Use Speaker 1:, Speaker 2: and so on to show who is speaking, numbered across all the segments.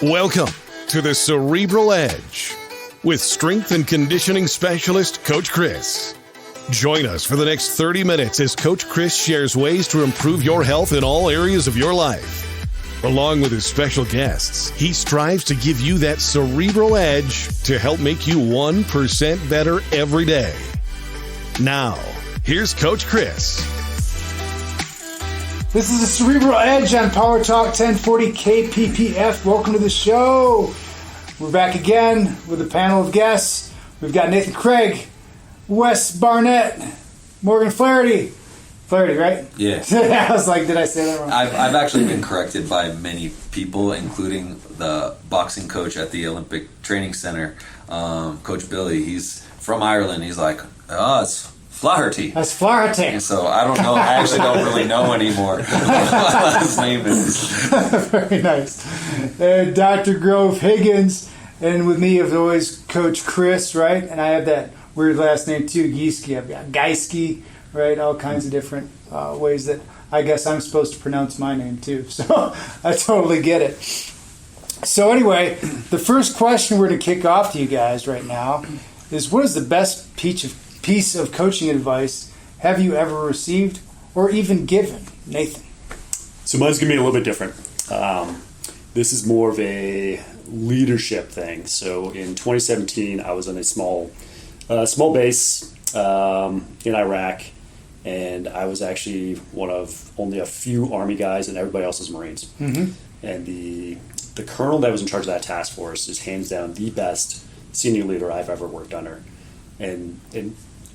Speaker 1: Welcome to the Cerebral Edge with strength and conditioning specialist Coach Chris. Join us for the next 30 minutes as Coach Chris shares ways to improve your health in all areas of your life. Along with his special guests, he strives to give you that cerebral edge to help make you 1% better every day. Now, here's Coach Chris.
Speaker 2: This is the Cerebral Edge on Power Talk 1040 KPPF. Welcome to the show. We're back again with a panel of guests. We've got Nathan Cragg, Wes Barnett, Morgan Flaharty. Flaharty, right?
Speaker 3: Yes.
Speaker 2: I was like, did I say that wrong?
Speaker 3: I've actually been corrected by many people, including the boxing coach at the Olympic Training Center, Coach Billy. He's from Ireland. He's like, oh, it's Flaharty.
Speaker 2: That's Flaharty.
Speaker 3: And so I don't know. I actually don't really know anymore what his name is.
Speaker 2: Very nice. And Dr. Grove Higgins. And with me, as always, Coach Chris, right? And I have that weird last name too, Gieske. I've got Geiske, right? All kinds of different ways that I guess I'm supposed to pronounce my name too. So I totally get it. So anyway, the first question we're going to kick off to you guys right now is, what is the best piece of coaching advice have you ever received or even given? Nathan.
Speaker 4: So mine's going to be a little bit different. This is more of a leadership thing. So in 2017, I was on a small base in Iraq, and I was actually one of only a few Army guys, and everybody else is Marines. Mm-hmm. And the colonel that was in charge of that task force is hands down the best senior leader I've ever worked under. And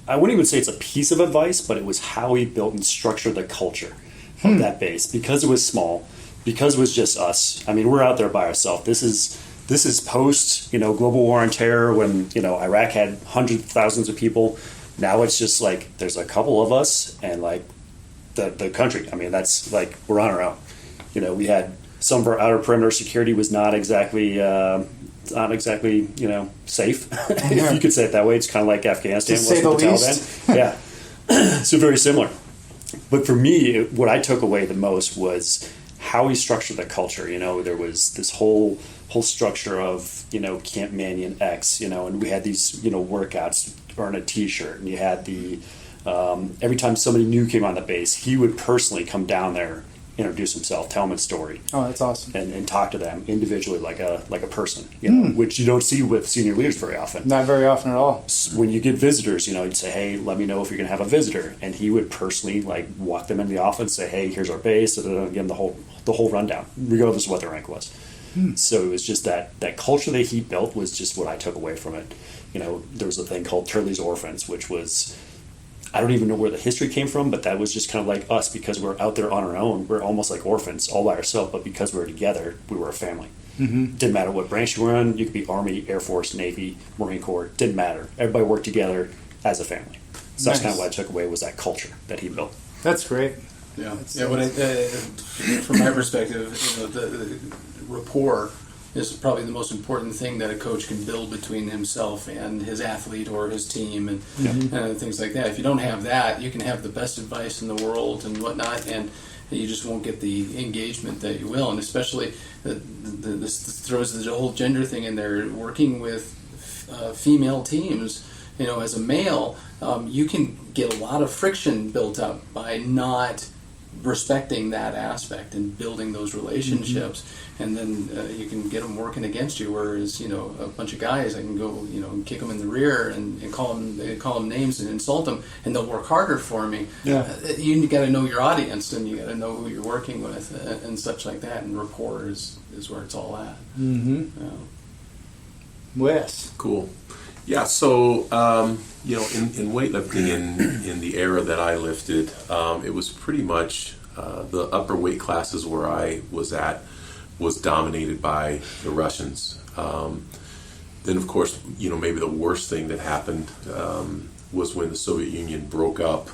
Speaker 4: I wouldn't even say it's a piece of advice, but it was how he built and structured the culture of that base, because it was small, because it was just us. I mean, we're out there by ourselves. This is post, global war on terror, when, Iraq had hundreds of thousands of people. Now it's just like there's a couple of us and like the country. I mean, that's like we're on our own. We had some of our outer perimeter security was not exactly safe, if you could say it that way. It's kind of like Afghanistan was with the Taliban. Yeah, so very similar. But for me, what I took away the most was how he structured the culture. There was this whole structure of Camp Mannion X, and we had these workouts, earn a T-shirt, and you had the every time somebody new came on the base, he would personally come down there, introduce himself, tell them a story.
Speaker 2: Oh, that's awesome.
Speaker 4: And talk to them individually like a person, which you don't see with senior leaders very often.
Speaker 2: Not very often at all.
Speaker 4: When you get visitors, you'd say, hey, let me know if you're going to have a visitor. And he would personally walk them in the office, say, hey, here's our base, and give them the whole rundown, regardless of what their rank was. So it was just that culture that he built was just what I took away from it. There was a thing called Turley's Orphans, which was, I don't even know where the history came from, but that was just kind of like us, because we're out there on our own. We're almost like orphans, all by ourselves, but because we were together, we were a family. Mm-hmm. Didn't matter what branch you were in. You could be Army, Air Force, Navy, Marine Corps. Didn't matter. Everybody worked together as a family. So that's kind of what I took away, was that culture that he built.
Speaker 2: That's great.
Speaker 5: Yeah. From my perspective, the rapport is probably the most important thing that a coach can build between himself and his athlete or his team, and things like that. If you don't have that, you can have the best advice in the world and whatnot, and you just won't get the engagement that you will. And especially this throws the whole gender thing in there. Working with female teams, as a male, you can get a lot of friction built up by not respecting that aspect and building those relationships, and then you can get them working against you. Whereas a bunch of guys, I can go and kick them in the rear and call them names and insult them, and they'll work harder for me. Yeah, you got to know your audience, and you got to know who you're working with, and such like that. And rapport is where it's all at. Mm-hmm.
Speaker 2: Wes.
Speaker 6: Cool. Yeah, so, in weightlifting, in the era that I lifted, it was pretty much the upper weight classes where I was at was dominated by the Russians. Then, of course, maybe the worst thing that happened was when the Soviet Union broke up,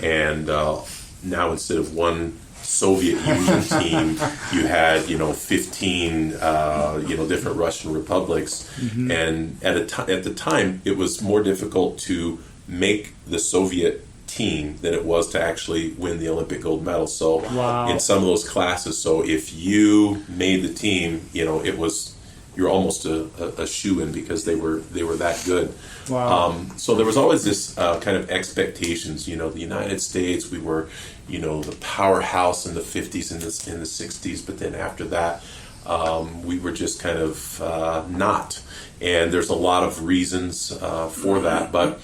Speaker 6: and now instead of one Soviet Union team, you had 15 different Russian republics, and at the time it was more difficult to make the Soviet team than it was to actually win the Olympic gold medal. So
Speaker 2: Wow.
Speaker 6: in some of those classes, so if you made the team, you're almost a shoo-in because they were that good.
Speaker 2: Wow.
Speaker 6: So there was always this kind of expectations. The United States, we were, the powerhouse in the 50s and in the 60s, but then after that, we were just kind of not. And there's a lot of reasons for that, but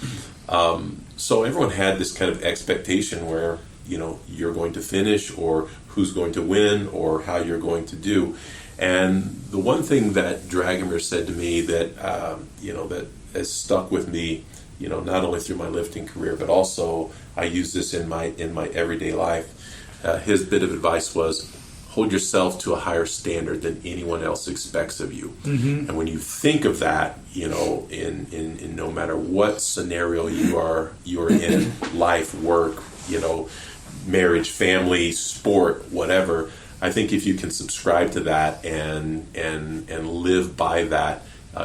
Speaker 6: so everyone had this kind of expectation where you're going to finish, or who's going to win, or how you're going to do. And the one thing that Dragomir said to me that that has stuck with me, not only through my lifting career, but also I use this in my everyday life. His bit of advice was, hold yourself to a higher standard than anyone else expects of you. Mm-hmm. And when you think of that, in no matter what scenario you're in, life, work, marriage, family, sport, whatever, I think if you can subscribe to that and live by that,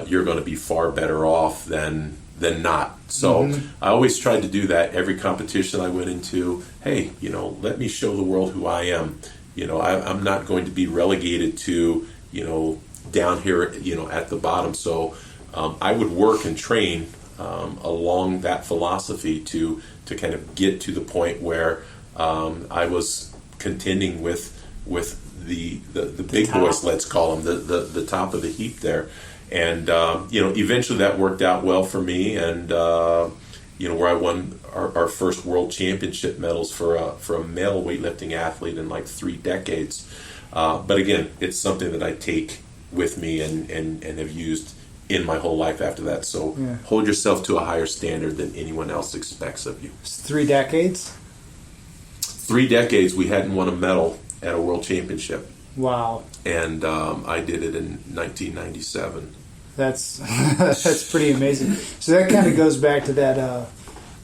Speaker 6: you're going to be far better off than not. So I always tried to do that every competition I went into. Hey, let me show the world who I am. I'm not going to be relegated to, down here, at the bottom. So I would work and train along that philosophy to kind of get to the point where I was contending with the big boys, let's call them, the top of the heap there. And, eventually that worked out well for me. And, where I won our first world championship medals for a male weightlifting athlete in like 3 decades. But again, it's something that I take with me and have used in my whole life after that. So hold yourself to a higher standard than anyone else expects of you.
Speaker 2: It's 3 decades?
Speaker 6: 3 decades we hadn't won a medal at a world championship.
Speaker 2: Wow.
Speaker 6: And I did it in 1997.
Speaker 2: That's that's pretty amazing. So that kind of goes back to that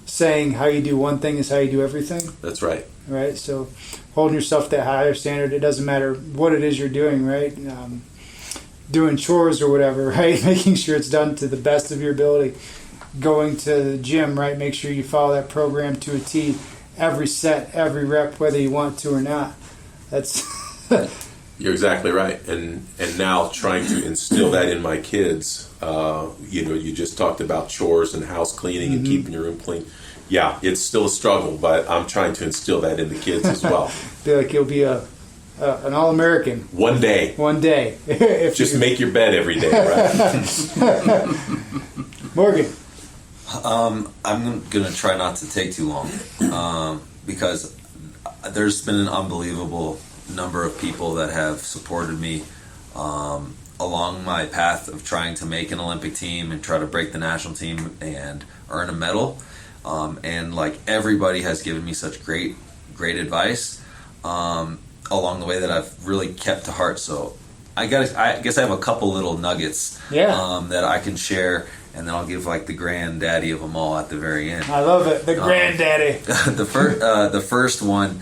Speaker 2: saying, how you do one thing is how you do everything.
Speaker 6: That's right.
Speaker 2: Right? So holding yourself to that higher standard, it doesn't matter what it is you're doing, right? Doing chores or whatever, right? Making sure it's done to the best of your ability. Going to the gym, right? Make sure you follow that program to a T. Every set, every rep, whether you want to or not. That's...
Speaker 6: You're exactly right. And now trying to instill that in my kids, you just talked about chores and house cleaning and keeping your room clean. Yeah, it's still a struggle, but I'm trying to instill that in the kids as well.
Speaker 2: Feel like you'll be an All-American.
Speaker 6: One day.
Speaker 2: One day.
Speaker 6: Just make your bed every day, right?
Speaker 2: Morgan.
Speaker 3: I'm going to try not to take too long because there's been an unbelievable number of people that have supported me along my path of trying to make an Olympic team and try to break the national team and earn a medal. And like everybody has given me such great advice along the way that I've really kept to heart. So I guess I have a couple little nuggets that I can share, and then I'll give like the granddaddy of them all at the very end.
Speaker 2: I love it, the granddaddy.
Speaker 3: The first one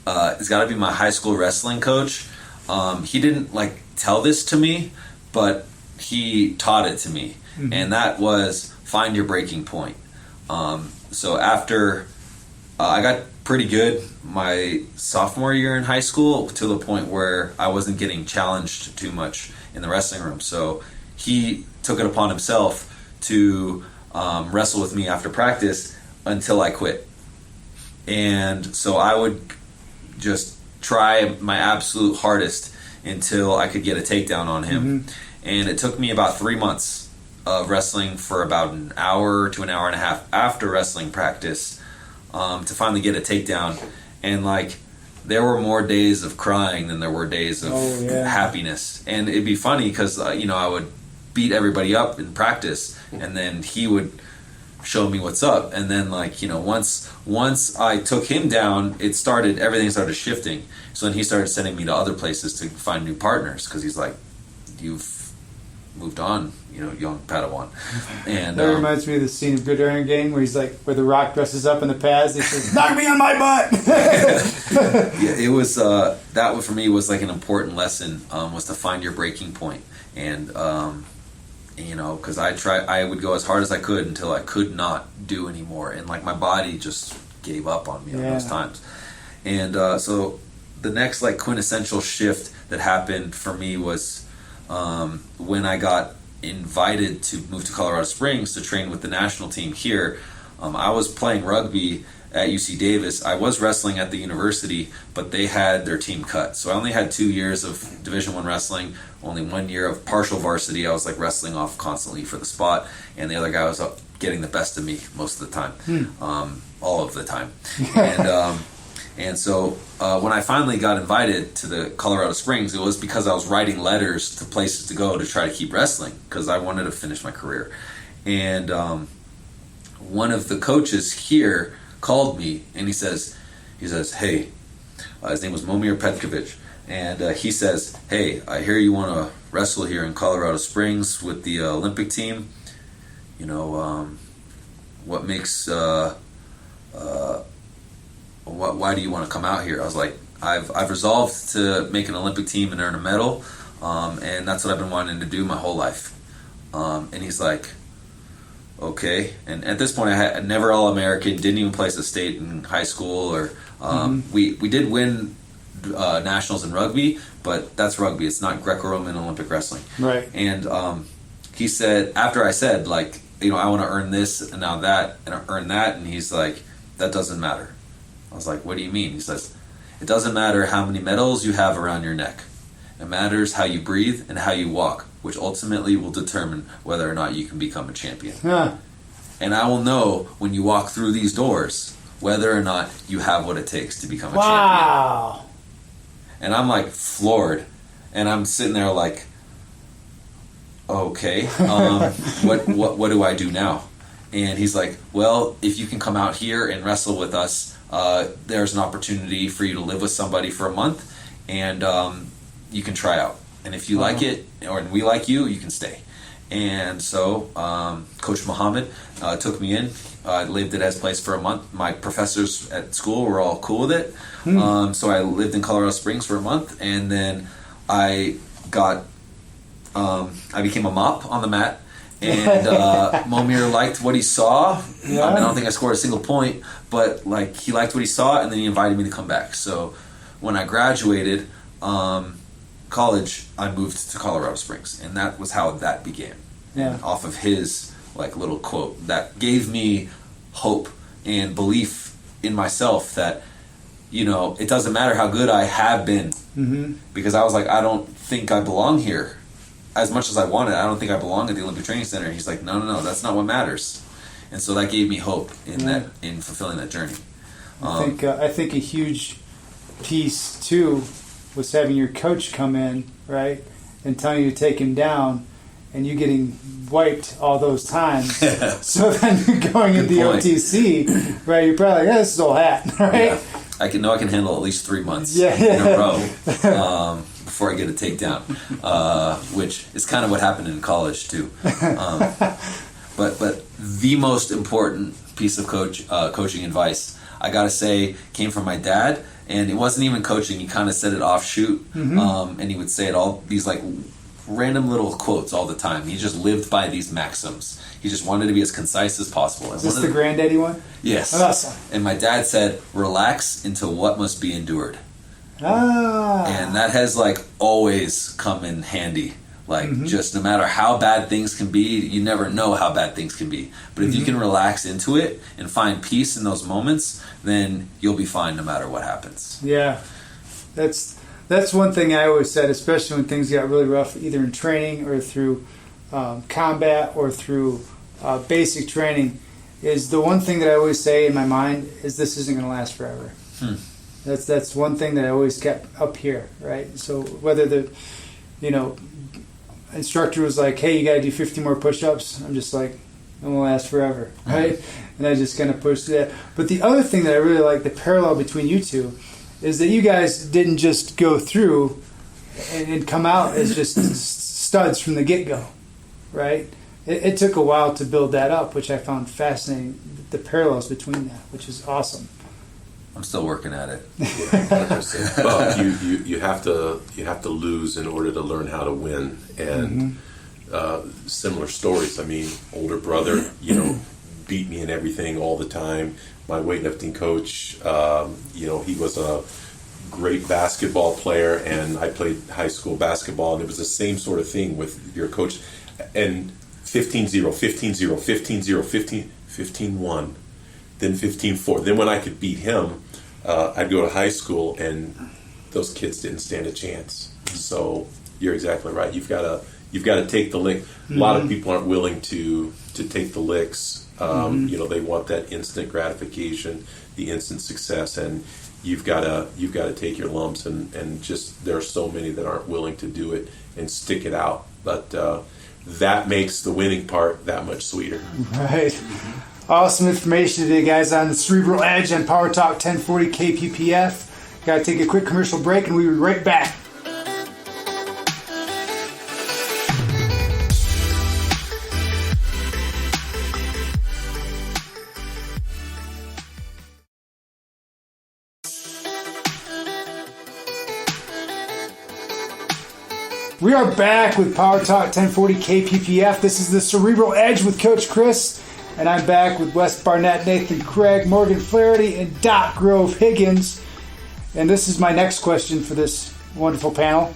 Speaker 3: has got to be my high school wrestling coach. He didn't like tell this to me, but he taught it to me, and that was find your breaking point. So after I got pretty good my sophomore year in high school to the point where I wasn't getting challenged too much in the wrestling room. So he took it upon himself to wrestle with me after practice until I quit. And so I would just try my absolute hardest until I could get a takedown on him. And it took me about 3 months of wrestling for about an hour to an hour and a half after wrestling practice to finally get a takedown. And like there were more days of crying than there were days of happiness. And it'd be funny because I would beat everybody up in practice, and then he would show me what's up. And then once I took him down, everything started shifting. So then he started sending me to other places to find new partners because he's like, you've moved on, young Padawan. And
Speaker 2: that reminds me of the scene of Good Iron Gang where he's like, where The Rock dresses up in the pads. He says, "Knock me on my butt."
Speaker 3: Yeah, it was that for me was like an important lesson. Was to find your breaking point, and because I would go as hard as I could until I could not do anymore, and like my body just gave up on me on those times. And so the next like quintessential shift that happened for me was when I got invited to move to Colorado Springs to train with the national team here. I was playing rugby at UC Davis. I was wrestling at the university, but they had their team cut. So I only had 2 years of Division I wrestling, only 1 year of partial varsity. I was like wrestling off constantly for the spot, and the other guy was up getting the best of me most of the time, all of the time. And so when I finally got invited to the Colorado Springs, it was because I was writing letters to places to go to try to keep wrestling because I wanted to finish my career. And one of the coaches here called me and he says, hey, his name was Momir Petkovic, and he says, hey, I hear you want to wrestle here in Colorado Springs with the Olympic team. You know, what makes why do you want to come out here? I was like, I've resolved to make an Olympic team and earn a medal, and that's what I've been wanting to do my whole life. And he's like, okay. And at this point, I had never All-American, didn't even place a state in high school, or we did win nationals in rugby, but that's rugby. It's not Greco-Roman Olympic wrestling.
Speaker 2: Right.
Speaker 3: And he said, after I said, like, you know, I want to earn this and now that and earn that, and he's like, that doesn't matter. I was like, what do you mean? He says, it doesn't matter how many medals you have around your neck. It matters how you breathe and how you walk, which ultimately will determine whether or not you can become a champion.
Speaker 2: Huh.
Speaker 3: And I will know when you walk through these doors whether or not you have what it takes to become a champion.
Speaker 2: Wow.
Speaker 3: And I'm like floored. And I'm sitting there like, okay, what do I do now? And he's like, well, if you can come out here and wrestle with us, there's an opportunity for you to live with somebody for a month, and you can try out. And if you like it, or we like you, you can stay. And so Coach Muhammad took me in. I lived at his place for a month. My professors at school were all cool with it. So I lived in Colorado Springs for a month, and then I became a mop on the mat. And Momir liked what he saw.
Speaker 2: Yeah.
Speaker 3: I don't think I scored a single point, but like he liked what he saw, and then he invited me to come back. So when I graduated college, I moved to Colorado Springs, and that was how that began.
Speaker 2: Yeah.
Speaker 3: And off of his like little quote that gave me hope and belief in myself that, you know, it doesn't matter how good I have been, because I was like, I don't think I belong here. As much as I wanted, I don't think I belong at the Olympic Training Center. He's like, no, that's not what matters. And so that gave me hope in in fulfilling that journey.
Speaker 2: I think a huge piece too was having your coach come in, right, and telling you to take him down, and you getting wiped all those times. So then you're going into the OTC, right? You're probably like, this is old hat, right?
Speaker 3: Yeah. I can handle at least 3 months
Speaker 2: in
Speaker 3: a row before I get a takedown, which is kind of what happened in college too. But the most important piece of coaching advice, I gotta say, came from my dad, and it wasn't even coaching. He kind of said it offshoot, and he would say it all these like random little quotes all the time. He just lived by these maxims. He just wanted to be as concise as possible.
Speaker 2: Is this the granddaddy one?
Speaker 3: Yes.
Speaker 2: Awesome.
Speaker 3: And my dad said, relax into what must be endured.
Speaker 2: Ah.
Speaker 3: And that has like always come in handy. Like just no matter how bad things can be, you never know how bad things can be. But if you can relax into it and find peace in those moments, then you'll be fine no matter what happens.
Speaker 2: Yeah. That's one thing I always said, especially when things got really rough, either in training or through combat or through basic training, is the one thing that I always say in my mind is this isn't going to last forever. That's one thing that I always kept up here, right? So whether the instructor was like, hey, you got to do 50 more push-ups, I'm just like, it won't last forever, right? And I just kind of pushed through that. But the other thing that I really like, the parallel between you two, is that you guys didn't just go through and come out as just studs from the get-go, right? It took a while to build that up, which I found fascinating, the parallels between that, which is awesome.
Speaker 3: I'm still working at it.
Speaker 6: Well, you have to lose in order to learn how to win, and similar stories. I mean, older brother, beat me in everything all the time. My weightlifting coach, he was a great basketball player, and I played high school basketball, and it was the same sort of thing with your coach. And 15-0, 15-0, 15-0, 15-1, then 15-4. Then when I could beat him, I'd go to high school, and those kids didn't stand a chance. So you're exactly right. You've got to take the lick. A lot of people aren't willing to take the licks. They want that instant gratification, the instant success, and you've got to take your lumps. And just there are so many that aren't willing to do it and stick it out. But that makes the winning part that much sweeter.
Speaker 2: Right. Awesome information today, guys, on the Cerebral Edge and Power Talk 1040 KPPF. Got to take a quick commercial break, and we'll be right back. We are back with Power Talk 1040 KPPF. This is the Cerebral Edge with Coach Chris, and I'm back with Wes Barnett, Nathan Cragg, Morgan Flaharty, and Doc Grove Higgins. And this is my next question for this wonderful panel,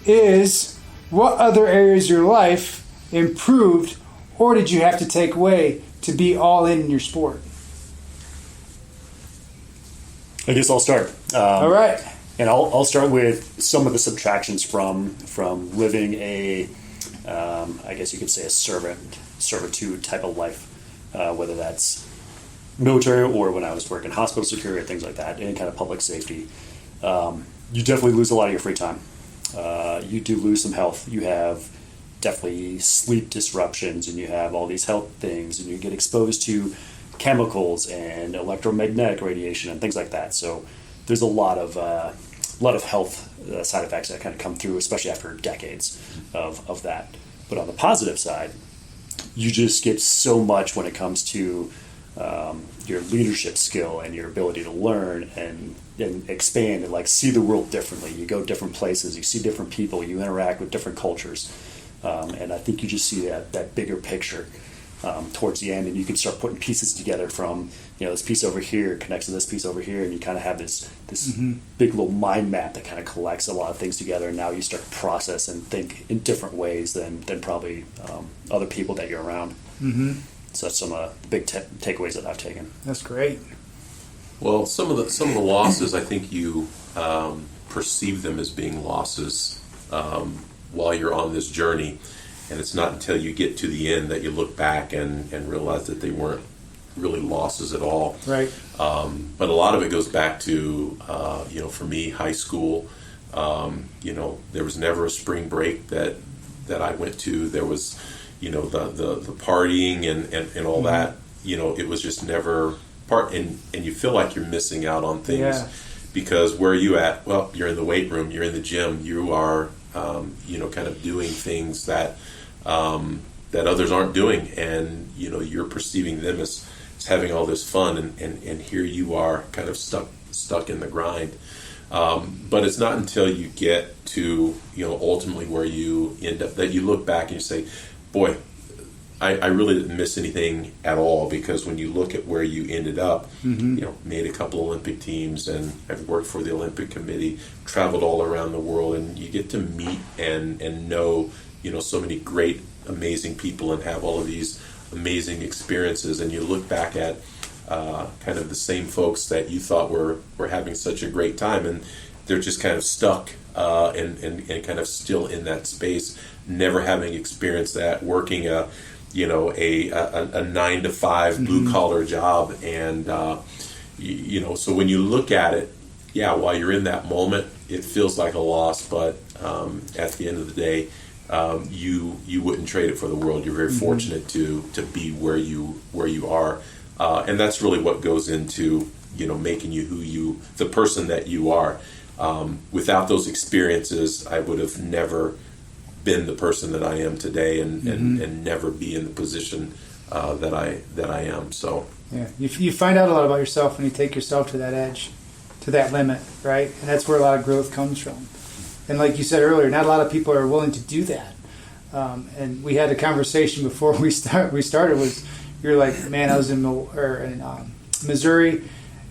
Speaker 2: is what other areas of your life improved or did you have to take away to be all in your sport?
Speaker 4: I guess I'll start.
Speaker 2: All right.
Speaker 4: And I'll start with some of the subtractions from living a, I guess you could say, a servitude type of life, whether that's military or when I was working hospital security, things like that, any kind of public safety. You definitely lose a lot of your free time. You do lose some health. You have definitely sleep disruptions, and you have all these health things, and you get exposed to chemicals and electromagnetic radiation and things like that. So there's a lot of health side effects that kind of come through, especially after decades of that. But on the positive side, you just get so much when it comes to your leadership skill and your ability to learn and expand and see the world differently. You go different places, you see different people, you interact with different cultures, and I think you just see that bigger picture towards the end, and you can start putting pieces together from this piece over here connects to this piece over here, and you kind of have this big little mind map that kind of collects a lot of things together, and now you start to process and think in different ways than probably other people that you're around. So that's some of the big takeaways that I've taken.
Speaker 2: That's great.
Speaker 6: Well, some of the losses, I think you perceive them as being losses while you're on this journey, and it's not until you get to the end that you look back and realize that they weren't really losses at all.
Speaker 2: Right.
Speaker 6: But a lot of it goes back to, for me, high school. There was never a spring break that I went to. There was, the partying and all that. It was just never part. And you feel like you're missing out on things because where are you at? Well, you're in the weight room. You're in the gym. You are, kind of doing things that others aren't doing, and you're perceiving them as having all this fun, and here you are kind of stuck in the grind. But it's not until you get to ultimately where you end up that you look back and you say, boy, I really didn't miss anything at all, because when you look at where you ended up, made a couple Olympic teams, and I've worked for the Olympic Committee, traveled all around the world, and you get to meet and know so many great, amazing people and have all of these amazing experiences, and you look back at kind of the same folks that you thought were having such a great time, and they're just kind of stuck and kind of still in that space, never having experienced that, working a 9-to-5 blue collar job, and so when you look at it, while you're in that moment, it feels like a loss, but at the end of the day, you wouldn't trade it for the world. You're very fortunate to be where you are, and that's really what goes into making you the person that you are. Without those experiences, I would have never been the person that I am today, and never be in the position that I am. So
Speaker 2: you find out a lot about yourself when you take yourself to that edge, to that limit, right? And that's where a lot of growth comes from. And like you said earlier, not a lot of people are willing to do that. And we had a conversation before we started was, you're like, man, I was in Missouri,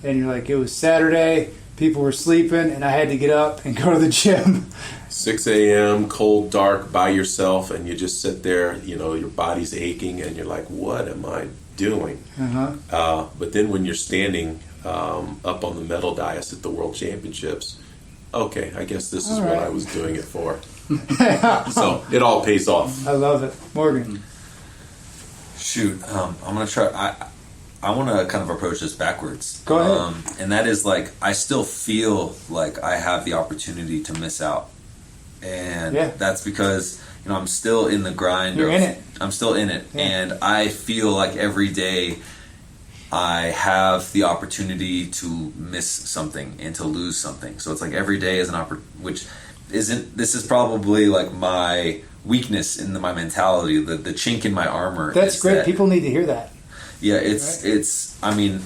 Speaker 2: and you're like, it was Saturday, people were sleeping, and I had to get up and go to the gym.
Speaker 6: 6 a.m., cold, dark, by yourself, and you just sit there, your body's aching, and you're like, what am I doing? But then when you're standing up on the medal dais at the World Championships, okay, I guess this is what I was doing it for. So it all pays off.
Speaker 2: I love it. Morgan.
Speaker 3: Shoot, I'm going to try... I want to kind of approach this backwards.
Speaker 2: Go ahead.
Speaker 3: And that is like, I still feel like I have the opportunity to miss out. And that's because, I'm still in the grind.
Speaker 2: You're in it.
Speaker 3: I'm still in it.
Speaker 2: Yeah.
Speaker 3: And I feel like every day I have the opportunity to miss something and to lose something. So it's like every day is an which isn't, this is probably like my weakness in my mentality, the chink in my armor.
Speaker 2: That's great. People need to hear that.
Speaker 3: Yeah, it's. I mean,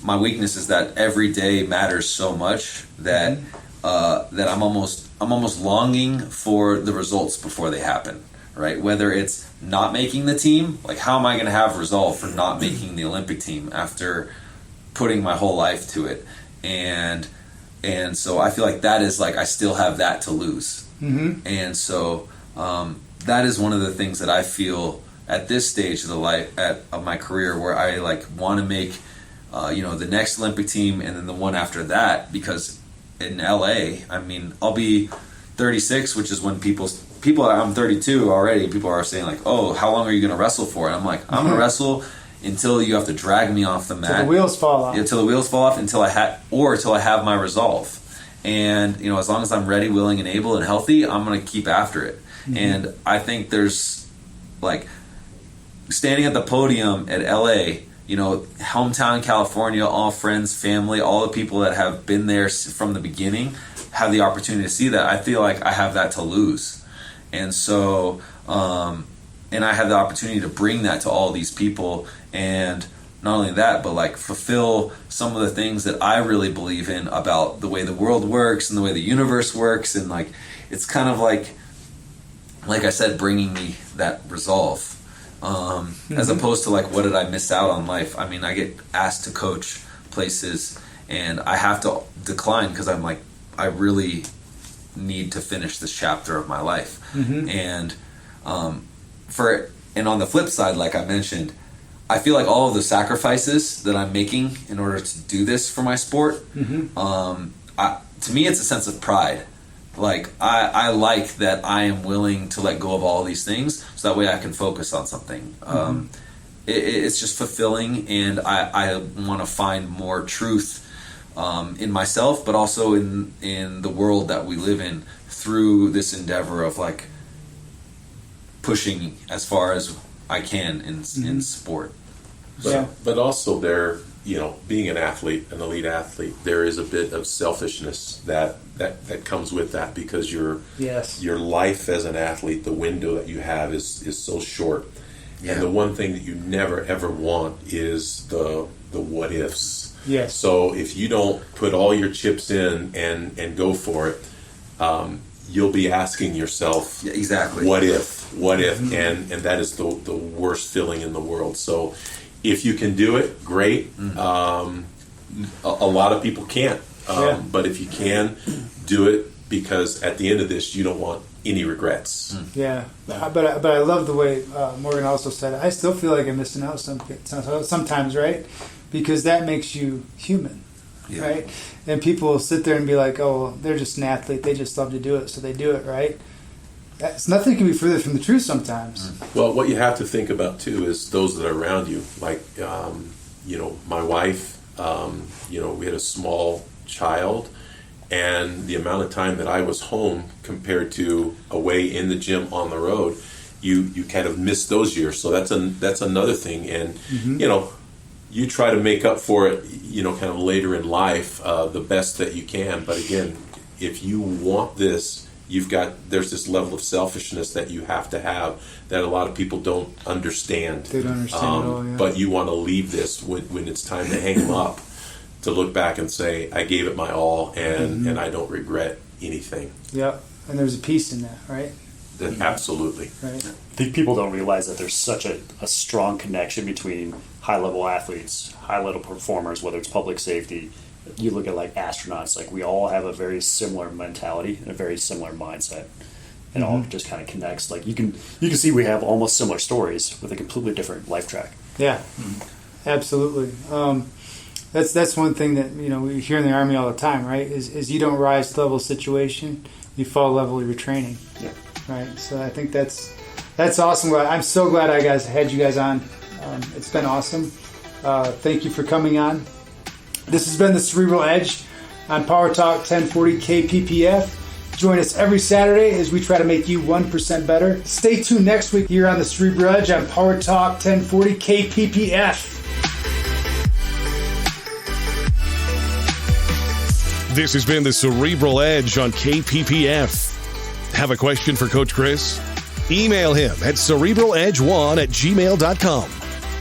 Speaker 3: my weakness is that every day matters so much that that I'm almost longing for the results before they happen. Right? Whether it's not making the team, like how am I going to have resolve for not making the Olympic team after putting my whole life to it? And so I feel like that is like I still have that to lose. And so that is one of the things that I feel at this stage of the life of my career, where I like want to make the next Olympic team and then the one after that, because in LA, I mean, I'll be 36, which is when people I'm 32 already, people are saying like, oh, how long are you going to wrestle for? And I'm like, I'm going to wrestle until you have to drag me off the mat.
Speaker 2: Until the wheels fall off.
Speaker 3: Until the wheels fall off, until I have my resolve. And as long as I'm ready, willing, and able, and healthy, I'm going to keep after it. And I think there's like standing at the podium at LA, hometown California, all friends, family, all the people that have been there from the beginning have the opportunity to see that. I feel like I have that to lose. And so, and I have the opportunity to bring that to all these people. And not only that, but like fulfill some of the things that I really believe in about the way the world works and the way the universe works. And like, it's kind of like I said, bringing me that resolve. As opposed to like, what did I miss out on life? I mean, I get asked to coach places and I have to decline because I'm like, I really need to finish this chapter of my life. And on the flip side, like I mentioned, I feel like all of the sacrifices that I'm making in order to do this for my sport, to me, it's a sense of pride. Like, I like that I am willing to let go of all these things so that way I can focus on something. It's just fulfilling, and I want to find more truth in myself, but also in the world that we live in through this endeavor of like pushing as far as I can in sport.
Speaker 6: But also there, being an athlete, an elite athlete, there is a bit of selfishness that comes with that, because your life as an athlete, the window that you have is so short. And the one thing that you never ever want is the what ifs.
Speaker 2: Yes.
Speaker 6: So if you don't put all your chips in and go for it, you'll be asking yourself,
Speaker 3: exactly,
Speaker 6: what if, and that is the worst feeling in the world. So if you can do it, great. A lot of people can't. But if you can, do it, because at the end of this, you don't want any regrets.
Speaker 2: Yeah, but I love the way Morgan also said it. I still feel like I'm missing out sometimes, right? Because that makes you human, right? And people will sit there and be like, oh, well, they're just an athlete. They just love to do it, so they do it, right? Nothing can be further from the truth sometimes.
Speaker 6: Well, what you have to think about, too, is those that are around you. Like, my wife, we had a small child, and the amount of time that I was home compared to away in the gym on the road, you kind of miss those years. So that's another thing. And, you try to make up for it, kind of later in life, the best that you can. But again, if you want this, there's this level of selfishness that you have to have that a lot of people don't understand.
Speaker 2: They don't understand at all, yeah.
Speaker 6: But you want to leave this when it's time to hang them up, to look back and say, I gave it my all, and I don't regret anything.
Speaker 2: Yeah, and there's a peace in that, right?
Speaker 6: Absolutely.
Speaker 2: Right.
Speaker 4: I think people don't realize that there's such a strong connection between high-level athletes, high-level performers, whether it's public safety. You look at like astronauts, like we all have a very similar mentality and a very similar mindset. It all just kind of connects. Like you can see we have almost similar stories with a completely different life track.
Speaker 2: Yeah, absolutely. That's one thing that we hear in the Army all the time, right? Is you don't rise to level of situation, you fall level of your training.
Speaker 4: Yeah.
Speaker 2: Right. So I think that's awesome. I'm so glad I had you guys on. It's been awesome. Thank you for coming on. This has been the Cerebral Edge on Power Talk 1040 KPPF. Join us every Saturday as we try to make you 1% better. Stay tuned next week here on the Cerebral Edge on Power Talk 1040 KPPF.
Speaker 1: This has been the Cerebral Edge on KPPF. Have a question for Coach Chris? Email him at cerebraledge1@gmail.com.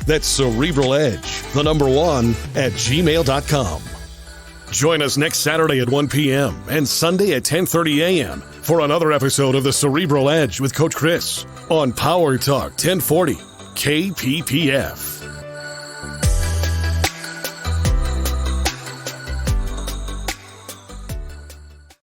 Speaker 1: That's cerebraledge, the number 1, @gmail.com. Join us next Saturday at 1 p.m. and Sunday at 10:30 a.m. for another episode of the Cerebral Edge with Coach Chris on Power Talk 1040 KPPF.